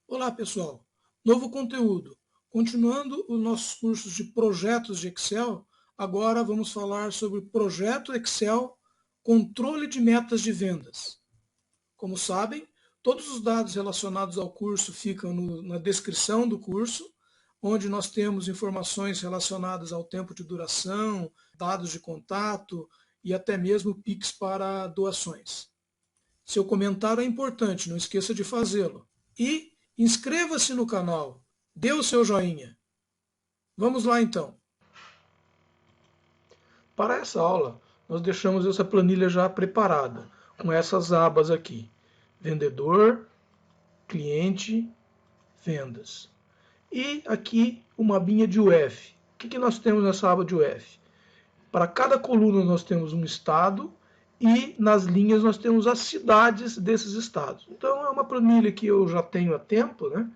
Olá pessoal, novo conteúdo. Continuando os nossos cursos de projetos de Excel, agora vamos falar sobre projeto Excel, controle de metas de vendas. Como sabem, todos os dados relacionados ao curso ficam na descrição do curso, onde nós temos informações relacionadas ao tempo de duração, dados de contato e até mesmo Pix para doações. Seu comentário é importante, não esqueça de fazê-lo. E inscreva-se no canal, dê o seu joinha. Vamos lá então. Para essa aula, nós deixamos essa planilha já preparada, com essas abas aqui: vendedor, cliente, vendas. E aqui uma abinha de UF. O que nós temos nessa aba de UF? Para cada coluna nós temos um estado e nas linhas nós temos as cidades desses estados. Então é uma planilha que eu já tenho há tempo, né?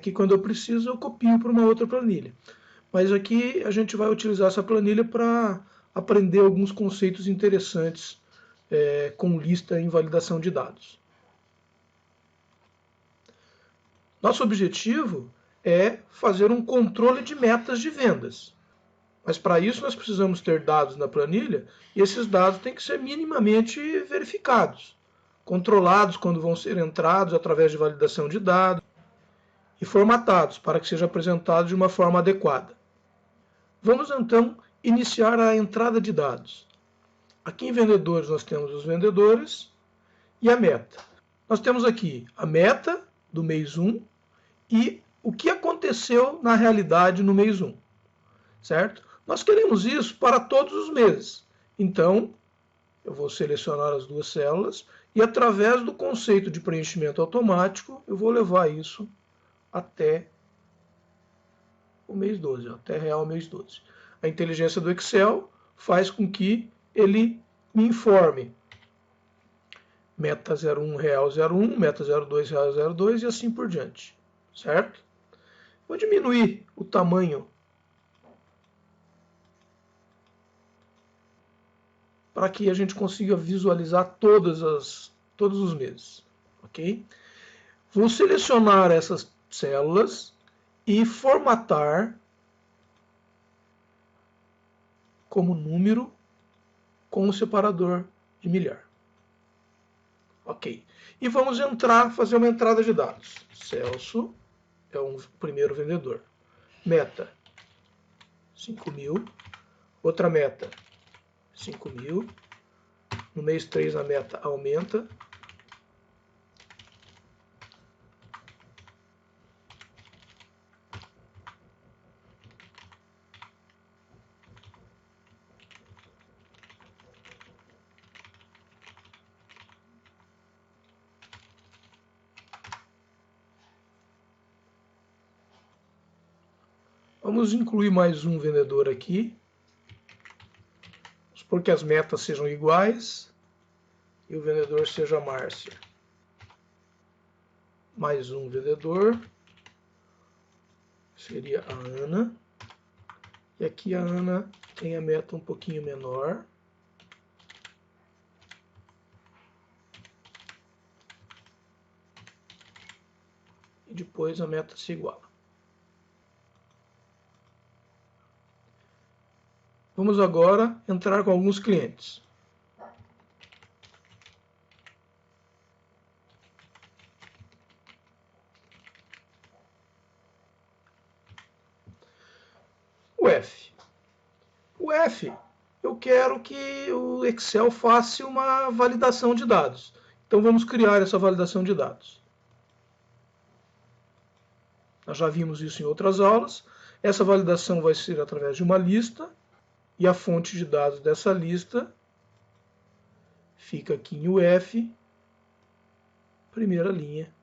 Que quando eu preciso eu copio para uma outra planilha. Mas aqui a gente vai utilizar essa planilha para aprender alguns conceitos interessantes com lista em validação de dados. Nosso objetivo é fazer um controle de metas de vendas. Mas para isso nós precisamos ter dados na planilha e esses dados têm que ser minimamente verificados, controlados quando vão ser entrados através de validação de dados e formatados para que seja apresentado de uma forma adequada. Vamos então iniciar a entrada de dados. Aqui em vendedores nós temos os vendedores e a meta. Nós temos aqui a meta do mês 1 e o que aconteceu na realidade no mês 1, certo? Nós queremos isso para todos os meses. Então, eu vou selecionar as duas células e através do conceito de preenchimento automático, eu vou levar isso até o mês 12, até real mês 12. A inteligência do Excel faz com que ele me informe meta 01 real 01, meta 02 real 02 e assim por diante, certo? Vou diminuir o tamanho para que a gente consiga visualizar todos os meses, ok? Vou selecionar essas células e formatar como número com o separador de milhar. Ok. E vamos fazer uma entrada de dados. Celso é o primeiro vendedor. Meta 5.000. Outra meta 5.000. No mês 3 a meta aumenta. Vamos incluir mais um vendedor aqui. Vamos supor que as metas sejam iguais e o vendedor seja a Márcia. Mais um vendedor. Seria a Ana. E aqui a Ana tem a meta um pouquinho menor. E depois a meta se iguala. Vamos agora entrar com alguns clientes. O F. O F, eu quero que o Excel faça uma validação de dados. Então vamos criar essa validação de dados. Nós já vimos isso em outras aulas. Essa validação vai ser através de uma lista. E a fonte de dados dessa lista fica aqui em UF, primeira linha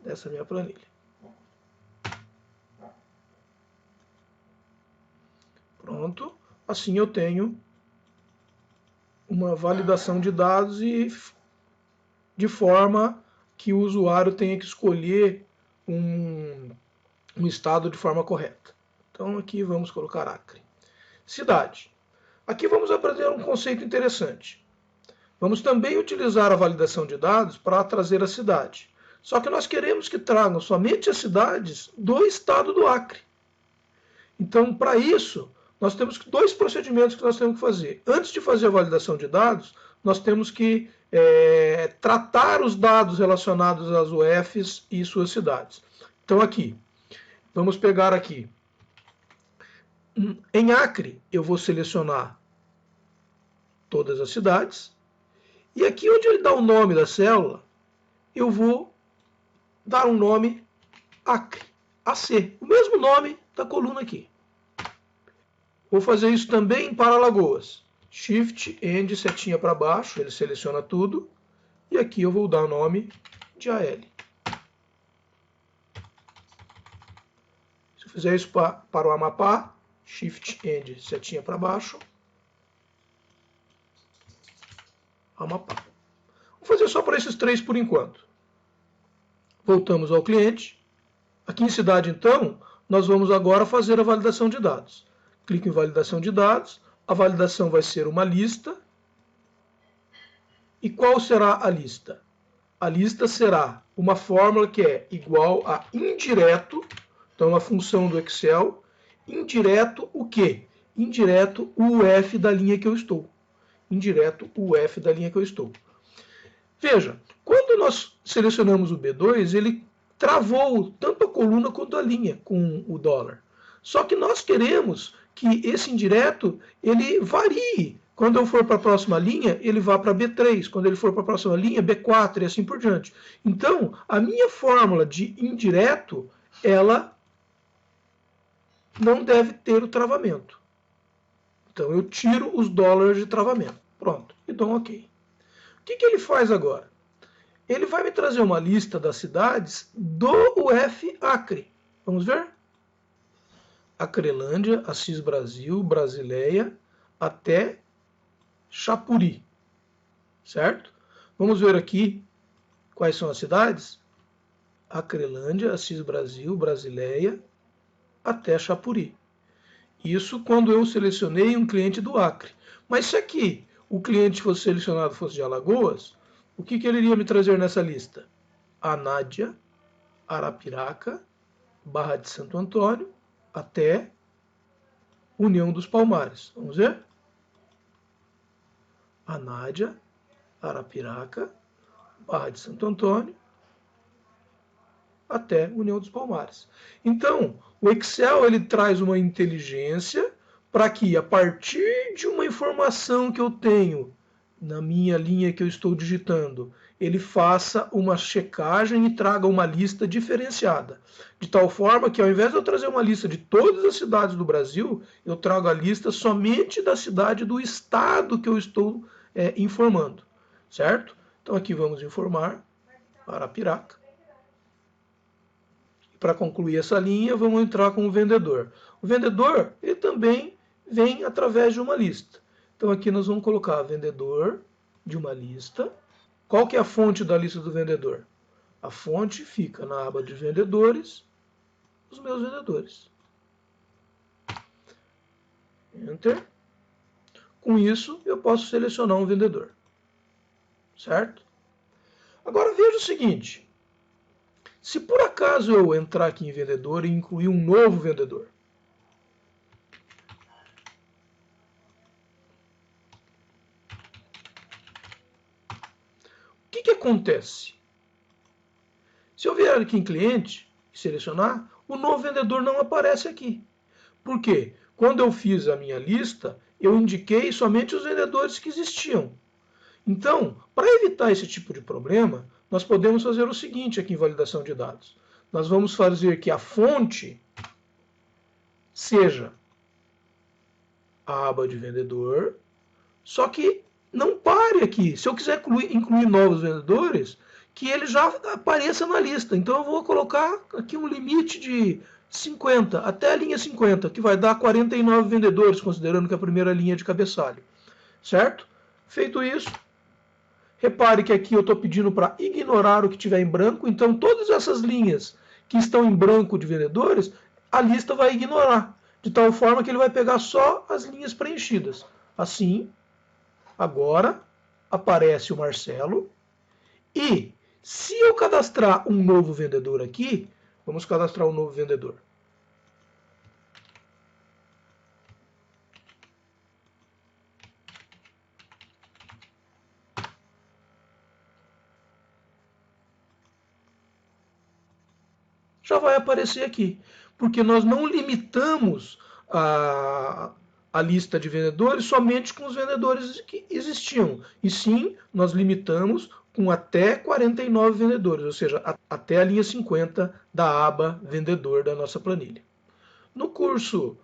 dessa minha planilha. Pronto, assim eu tenho uma validação de dados e de forma que o usuário tenha que escolher um estado de forma correta. Então aqui vamos colocar Acre. Cidade. Aqui vamos aprender um conceito interessante. Vamos também utilizar a validação de dados para trazer a cidade. Só que nós queremos que tragam somente as cidades do estado do Acre. Então, para isso, nós temos dois procedimentos que nós temos que fazer. Antes de fazer a validação de dados, nós temos que tratar os dados relacionados às UFs e suas cidades. Então, aqui, vamos pegar aqui. Em Acre, eu vou selecionar todas as cidades. E aqui onde ele dá o nome da célula, eu vou dar um nome Acre, AC, o mesmo nome da coluna aqui. Vou fazer isso também para Alagoas. Shift, End, setinha para baixo, ele seleciona tudo. E aqui eu vou dar o nome de AL. Se eu fizer isso para o Amapá, Shift, End, setinha para baixo. Amapá. Vou fazer só para esses três por enquanto. Voltamos ao cliente. Aqui em cidade, então, nós vamos agora fazer a validação de dados. Clico em validação de dados. A validação vai ser uma lista. E qual será a lista? A lista será uma fórmula que é igual a indireto, então uma função do Excel, indireto o quê? Indireto o UF da linha que eu estou. Indireto o UF da linha que eu estou. Veja, quando nós selecionamos o B2, ele travou tanto a coluna quanto a linha com o dólar. Só que nós queremos que esse indireto ele varie. Quando eu for para a próxima linha, ele vá para B3. Quando ele for para a próxima linha, B4 e assim por diante. Então, a minha fórmula de indireto, ela não deve ter o travamento. Então, eu tiro os dólares de travamento. Pronto, e dou um OK. O que ele faz agora? Ele vai me trazer uma lista das cidades do UF Acre. Vamos ver? Acrelândia, Assis Brasil, Brasileia, até Chapuri. Certo? Vamos ver aqui quais são as cidades. Acrelândia, Assis Brasil, Brasileia, até Chapuri. Isso quando eu selecionei um cliente do Acre. Mas se aqui o cliente fosse selecionado fosse de Alagoas, o que ele iria me trazer nessa lista? Anádia, Arapiraca, Barra de Santo Antônio, até União dos Palmares. Vamos ver? Anádia, Arapiraca, Barra de Santo Antônio, até União dos Palmares. Então, o Excel ele traz uma inteligência para que, a partir de uma informação que eu tenho na minha linha que eu estou digitando, ele faça uma checagem e traga uma lista diferenciada. De tal forma que, ao invés de eu trazer uma lista de todas as cidades do Brasil, eu trago a lista somente da cidade do estado que eu estou informando. Certo? Então, aqui vamos informar Arapiraca. Para concluir essa linha, vamos entrar com o vendedor. O vendedor ele também vem através de uma lista. Então aqui nós vamos colocar vendedor de uma lista. Qual que é a fonte da lista do vendedor? A fonte fica na aba de vendedores, os meus vendedores. Enter. Com isso, eu posso selecionar um vendedor. Certo? Agora veja o seguinte. Se por acaso eu entrar aqui em vendedor e incluir um novo vendedor, o que acontece? Se eu vier aqui em cliente e selecionar, o novo vendedor não aparece aqui. Por quê? Quando eu fiz a minha lista, eu indiquei somente os vendedores que existiam. Então, para evitar esse tipo de problema, nós podemos fazer o seguinte aqui em validação de dados. Nós vamos fazer que a fonte seja a aba de vendedor, só que não pare aqui. Se eu quiser incluir novos vendedores, que ele já apareça na lista. Então eu vou colocar aqui um limite de 50, até a linha 50, que vai dar 49 vendedores, considerando que a primeira linha é de cabeçalho. Certo? Feito isso, repare que aqui eu estou pedindo para ignorar o que tiver em branco, então todas essas linhas que estão em branco de vendedores, a lista vai ignorar, de tal forma que ele vai pegar só as linhas preenchidas. Assim, agora aparece o Marcelo. E se eu cadastrar um novo vendedor aqui, vamos cadastrar um novo vendedor. Já vai aparecer aqui, porque nós não limitamos a lista de vendedores somente com os vendedores que existiam, e sim nós limitamos com até 49 vendedores, ou seja, até a linha 50 da aba vendedor da nossa planilha. No curso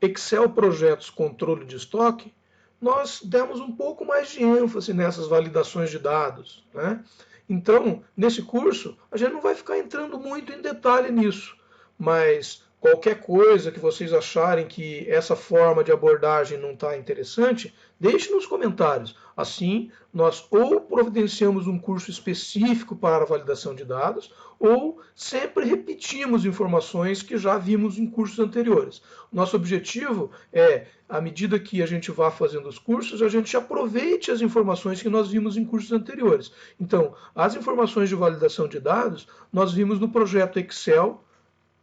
Excel Projetos Controle de Estoque, nós demos um pouco mais de ênfase nessas validações de dados, né? Então, nesse curso, a gente não vai ficar entrando muito em detalhe nisso, mas qualquer coisa que vocês acharem que essa forma de abordagem não está interessante, deixe nos comentários. Assim, nós ou providenciamos um curso específico para a validação de dados, ou sempre repetimos informações que já vimos em cursos anteriores. Nosso objetivo é, à medida que a gente vá fazendo os cursos, a gente aproveite as informações que nós vimos em cursos anteriores. Então, as informações de validação de dados, nós vimos no projeto Excel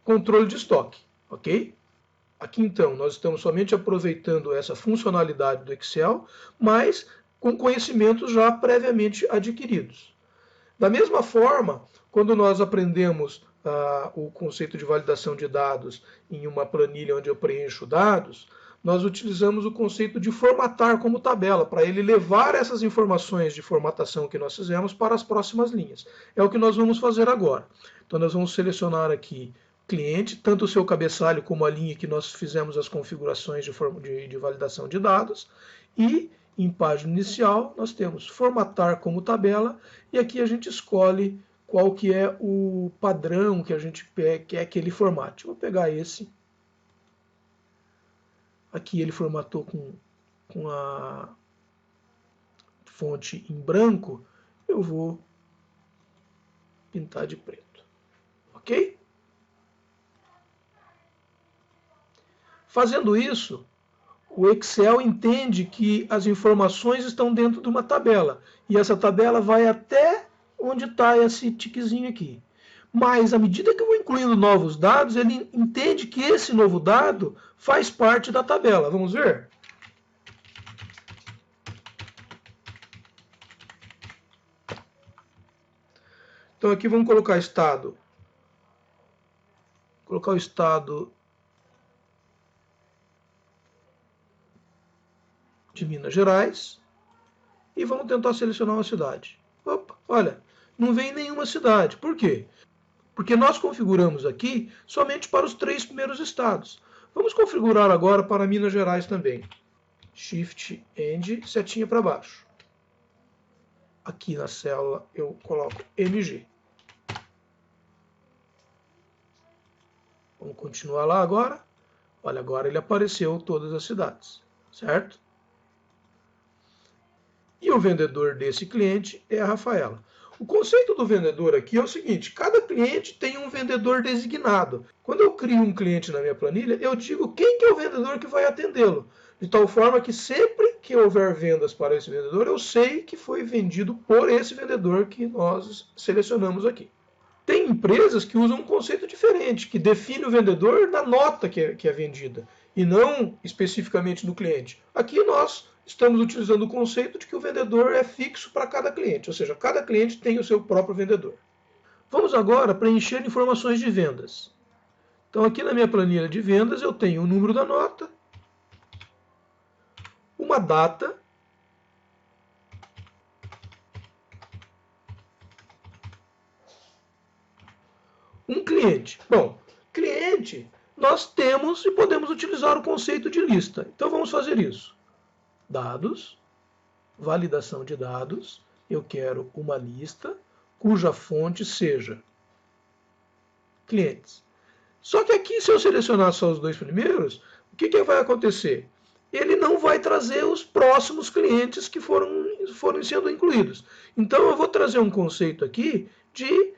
Controle de Estoque, ok? Aqui, então, nós estamos somente aproveitando essa funcionalidade do Excel, mas com conhecimentos já previamente adquiridos. Da mesma forma, quando nós aprendemos o conceito de validação de dados em uma planilha onde eu preencho dados, nós utilizamos o conceito de formatar como tabela, para ele levar essas informações de formatação que nós fizemos para as próximas linhas. É o que nós vamos fazer agora. Então, nós vamos selecionar aqui cliente, tanto o seu cabeçalho como a linha que nós fizemos as configurações de validação de dados, e em página inicial nós temos formatar como tabela, e aqui a gente escolhe qual que é o padrão que a gente quer que ele formate. Vou pegar esse. Aqui ele formatou com a fonte em branco, eu vou pintar de preto. Ok? Fazendo isso, o Excel entende que as informações estão dentro de uma tabela. E essa tabela vai até onde está esse tiquezinho aqui. Mas, à medida que eu vou incluindo novos dados, ele entende que esse novo dado faz parte da tabela. Vamos ver? Então, aqui vamos colocar estado. Vou colocar o estado de Minas Gerais, e vamos tentar selecionar uma cidade. Opa, olha, não vem nenhuma cidade. Por quê? Porque nós configuramos aqui somente para os 3 primeiros estados. Vamos configurar agora para Minas Gerais também. Shift End, setinha para baixo. Aqui na célula eu coloco MG. Vamos continuar lá agora. Olha, agora ele apareceu todas as cidades, certo? E o vendedor desse cliente é a Rafaela. O conceito do vendedor aqui é o seguinte: cada cliente tem um vendedor designado. Quando eu crio um cliente na minha planilha, eu digo quem que é o vendedor que vai atendê-lo. De tal forma que sempre que houver vendas para esse vendedor, eu sei que foi vendido por esse vendedor que nós selecionamos aqui. Tem empresas que usam um conceito diferente, que define o vendedor na nota que é vendida, e não especificamente no cliente. Aqui nós estamos utilizando o conceito de que o vendedor é fixo para cada cliente, ou seja, cada cliente tem o seu próprio vendedor. Vamos agora preencher informações de vendas. Então aqui na minha planilha de vendas eu tenho o número da nota, uma data, um cliente. Bom, cliente nós temos e podemos utilizar o conceito de lista. Então vamos fazer isso. Dados, validação de dados, eu quero uma lista cuja fonte seja clientes. Só que aqui, se eu selecionar só os 2 primeiros, o que vai acontecer? Ele não vai trazer os próximos clientes que foram sendo incluídos. Então eu vou trazer um conceito aqui de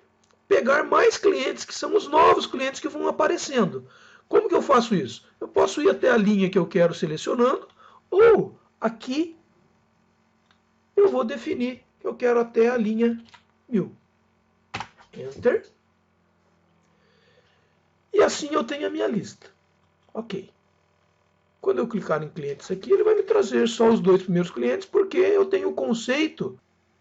pegar mais clientes, que são os novos clientes que vão aparecendo. Como que eu faço isso? Eu posso ir até a linha que eu quero selecionando, ou aqui eu vou definir que eu quero até a linha 1000. Enter. E assim eu tenho a minha lista. Ok. Quando eu clicar em clientes aqui, ele vai me trazer só os 2 primeiros clientes, porque eu tenho o conceito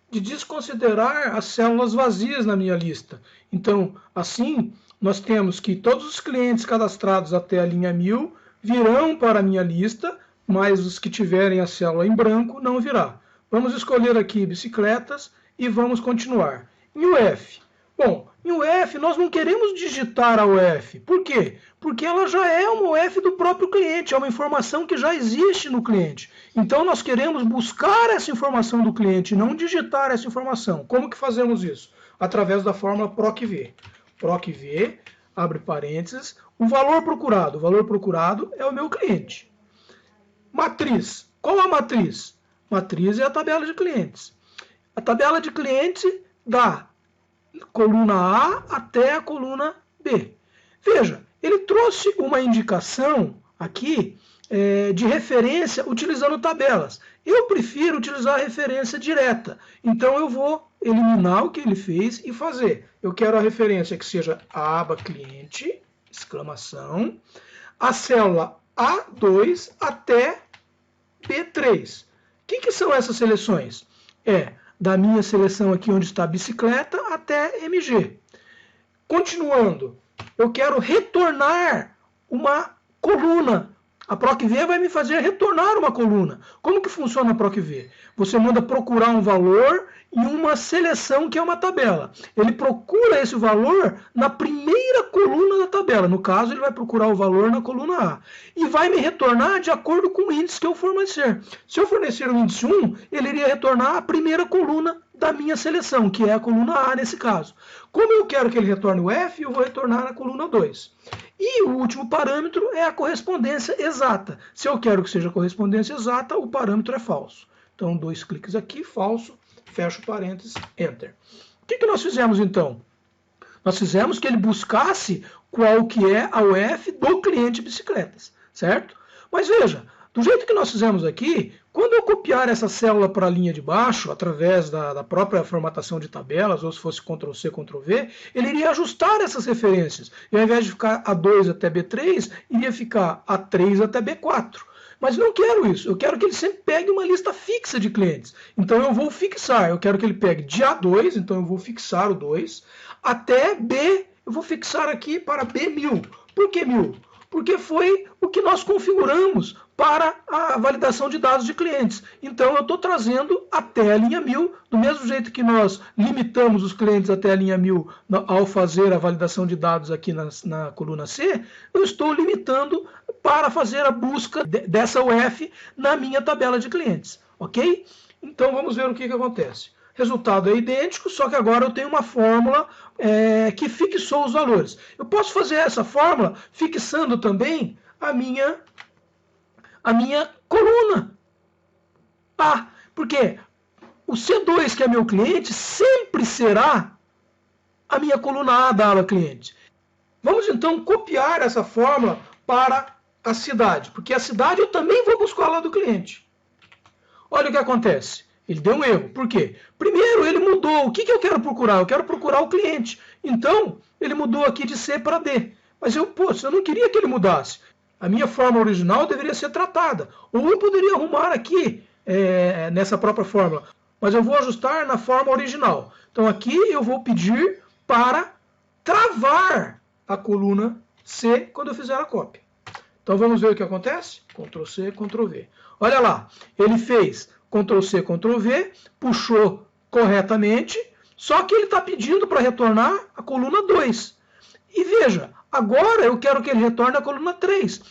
de desconsiderar as células vazias na minha lista. Então, assim, nós temos que todos os clientes cadastrados até a linha 1000 virão para a minha lista, mas os que tiverem a célula em branco não virá. Vamos escolher aqui bicicletas e vamos continuar. Em UF. Bom, em UF nós não queremos digitar a UF. Por quê? Porque ela já é uma UF do próprio cliente, é uma informação que já existe no cliente. Então nós queremos buscar essa informação do cliente, não digitar essa informação. Como que fazemos isso? Através da fórmula PROC-V. PROC-V, abre parênteses, o valor procurado. O valor procurado é o meu cliente. Matriz. Qual a matriz? Matriz é a tabela de clientes. A tabela de clientes da coluna A até a coluna B. Veja, ele trouxe uma indicação aqui de referência utilizando tabelas. Eu prefiro utilizar a referência direta. Então eu vou eliminar o que ele fez e fazer. Eu quero a referência que seja a aba cliente, exclamação, a célula A2 até B3. O que são essas seleções? Da minha seleção aqui onde está bicicleta até MG. Continuando, eu quero retornar uma coluna. A PROC-V vai me fazer retornar uma coluna. Como que funciona a PROC-V? Você manda procurar um valor em uma seleção que é uma tabela. Ele procura esse valor na primeira coluna da tabela. No caso, ele vai procurar o valor na coluna A. E vai me retornar de acordo com o índice que eu fornecer. Se eu fornecer o índice 1, ele iria retornar a primeira coluna da minha seleção, que é a coluna A nesse caso. Como eu quero que ele retorne o F, eu vou retornar na coluna 2. E o último parâmetro é a correspondência exata. Se eu quero que seja correspondência exata, o parâmetro é falso. Então, 2 cliques aqui, falso, fecho parênteses, enter. O que nós fizemos então? Nós fizemos que ele buscasse qual que é a UF do cliente bicicletas, certo? Mas veja, do jeito que nós fizemos aqui, quando eu copiar essa célula para a linha de baixo, através da própria formatação de tabelas, ou se fosse Ctrl+C, Ctrl+V, ele iria ajustar essas referências. E ao invés de ficar A2 até B3, iria ficar A3 até B4. Mas não quero isso, eu quero que ele sempre pegue uma lista fixa de clientes. Então eu vou fixar, eu quero que ele pegue de A2, então eu vou fixar o 2, até B, eu vou fixar aqui para B1000. Por que 1000? Porque foi o que nós configuramos para a validação de dados de clientes. Então eu estou trazendo até a linha 1000, do mesmo jeito que nós limitamos os clientes até a linha 1000 ao fazer a validação de dados aqui na coluna C, eu estou limitando para fazer a busca dessa UF na minha tabela de clientes. Ok? Então vamos ver o que acontece. Resultado é idêntico, só que agora eu tenho uma fórmula que fixou os valores. Eu posso fazer essa fórmula fixando também a minha coluna A. Porque o C2, que é meu cliente, sempre será a minha coluna A da aba cliente. Vamos então copiar essa fórmula para a cidade, porque a cidade eu também vou buscar lá do cliente. Olha o que acontece. Ele deu um erro. Por quê? Primeiro, ele mudou. O que eu quero procurar? Eu quero procurar o cliente. Então, ele mudou aqui de C para D. Mas eu não queria que ele mudasse. A minha forma original deveria ser tratada. Ou eu poderia arrumar aqui, nessa própria fórmula. Mas eu vou ajustar na forma original. Então, aqui eu vou pedir para travar a coluna C quando eu fizer a cópia. Então, vamos ver o que acontece? Ctrl+C, Ctrl+V. Olha lá. Ele fez Ctrl+C, Ctrl+V, puxou corretamente, só que ele está pedindo para retornar a coluna 2. E veja, agora eu quero que ele retorne a coluna 3.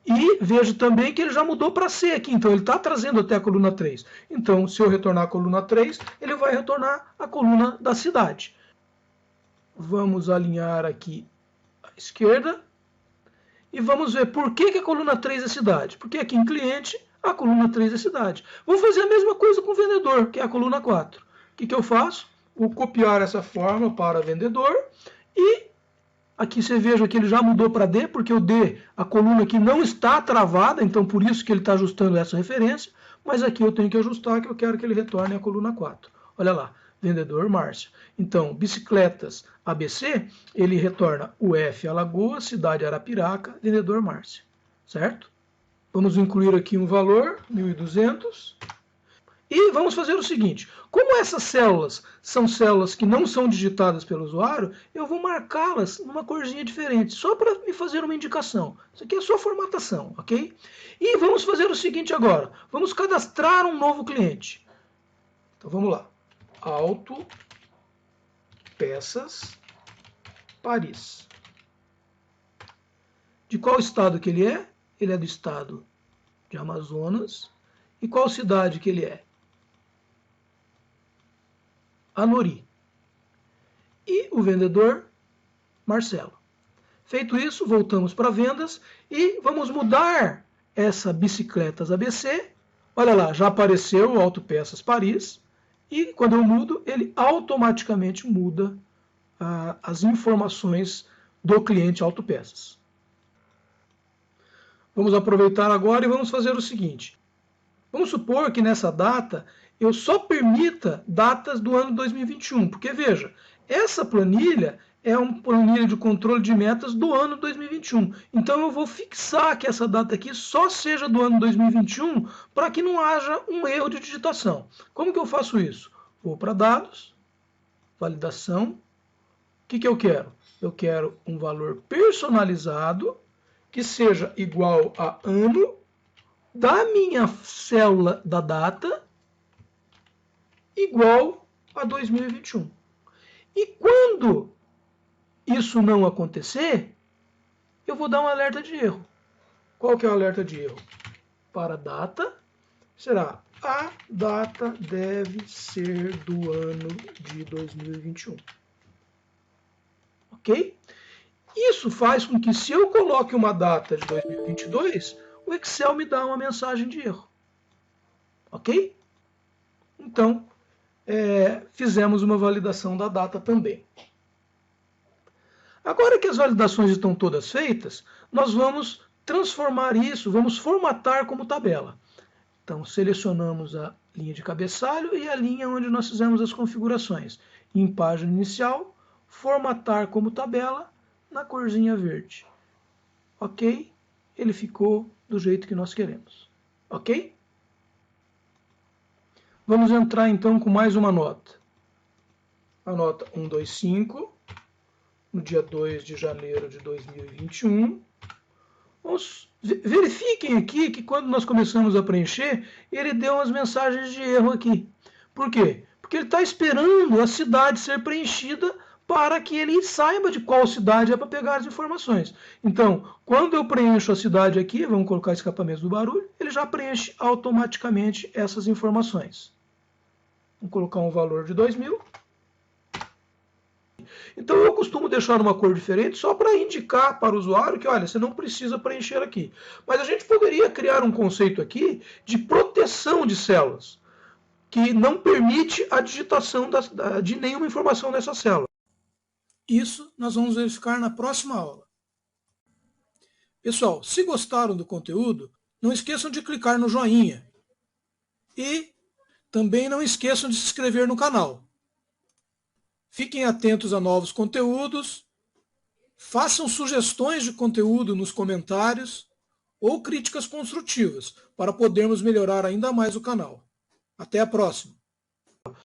E vejo também que ele já mudou para C aqui, então ele está trazendo até a coluna 3. Então, se eu retornar a coluna 3, ele vai retornar a coluna da cidade. Vamos alinhar aqui à esquerda. E vamos ver por que a coluna 3 é cidade. Porque aqui em cliente, a coluna 3 é cidade. Vou fazer a mesma coisa com o vendedor, que é a coluna 4. O que eu faço? Vou copiar essa fórmula para vendedor e aqui você veja que ele já mudou para D, porque o D, a coluna aqui não está travada, então por isso que ele está ajustando essa referência. mas aqui eu tenho que ajustar que eu quero que ele retorne a coluna 4. Olha lá, vendedor Márcia. Então, bicicletas ABC, ele retorna o F Alagoas, cidade Arapiraca, vendedor Márcia, certo? Vamos incluir aqui um valor, 1.200. E vamos fazer o seguinte, como essas células são células que não são digitadas pelo usuário, eu vou marcá-las numa corzinha diferente, só para me fazer uma indicação. Isso aqui é só formatação, ok? E vamos fazer o seguinte agora, vamos cadastrar um novo cliente. Então vamos lá, Auto Peças Paris. De qual estado que ele é? Ele é do estado de Amazonas. E qual cidade que ele é? Anori. E o vendedor, Marcelo. Feito isso, voltamos para vendas e vamos mudar essa bicicletas ABC. Olha lá, já apareceu o Autopeças Paris. E quando eu mudo, ele automaticamente muda as informações do cliente Autopeças. Vamos aproveitar agora e vamos fazer o seguinte. Vamos supor que nessa data eu só permita datas do ano 2021, porque veja, essa planilha é uma planilha de controle de metas do ano 2021. Então eu vou fixar que essa data aqui só seja do ano 2021 para que não haja um erro de digitação. Como que eu faço isso? Vou para dados, validação. O que eu quero? Eu quero um valor personalizado que seja igual a ano da minha célula da data igual a 2021. E quando isso não acontecer, eu vou dar um alerta de erro. Qual que é o alerta de erro? Para a data, será a data deve ser do ano de 2021. Ok? Isso faz com que se eu coloque uma data de 2022, o Excel me dá uma mensagem de erro. Ok? Então, fizemos uma validação da data também. Agora que as validações estão todas feitas, nós vamos transformar isso, vamos formatar como tabela. Então, selecionamos a linha de cabeçalho e a linha onde nós fizemos as configurações. Em página inicial, formatar como tabela na corzinha verde. Ok? Ele ficou do jeito que nós queremos. Ok? Vamos entrar então com mais uma nota. A nota 125, no dia 2 de janeiro de 2021. Verifiquem aqui que quando nós começamos a preencher, ele deu umas mensagens de erro aqui. Por quê? Porque ele está esperando a cidade ser preenchida para que ele saiba de qual cidade é para pegar as informações. Então, quando eu preencho a cidade aqui, vamos colocar escapamento do barulho, ele já preenche automaticamente essas informações. Vamos colocar um valor de 2.000. Então eu costumo deixar uma cor diferente só para indicar para o usuário que, olha, você não precisa preencher aqui. Mas a gente poderia criar um conceito aqui de proteção de células, que não permite a digitação de nenhuma informação nessa célula. Isso nós vamos verificar na próxima aula. Pessoal, se gostaram do conteúdo, não esqueçam de clicar no joinha. E também não esqueçam de se inscrever no canal. Fiquem atentos a novos conteúdos, façam sugestões de conteúdo nos comentários ou críticas construtivas para podermos melhorar ainda mais o canal. Até a próxima!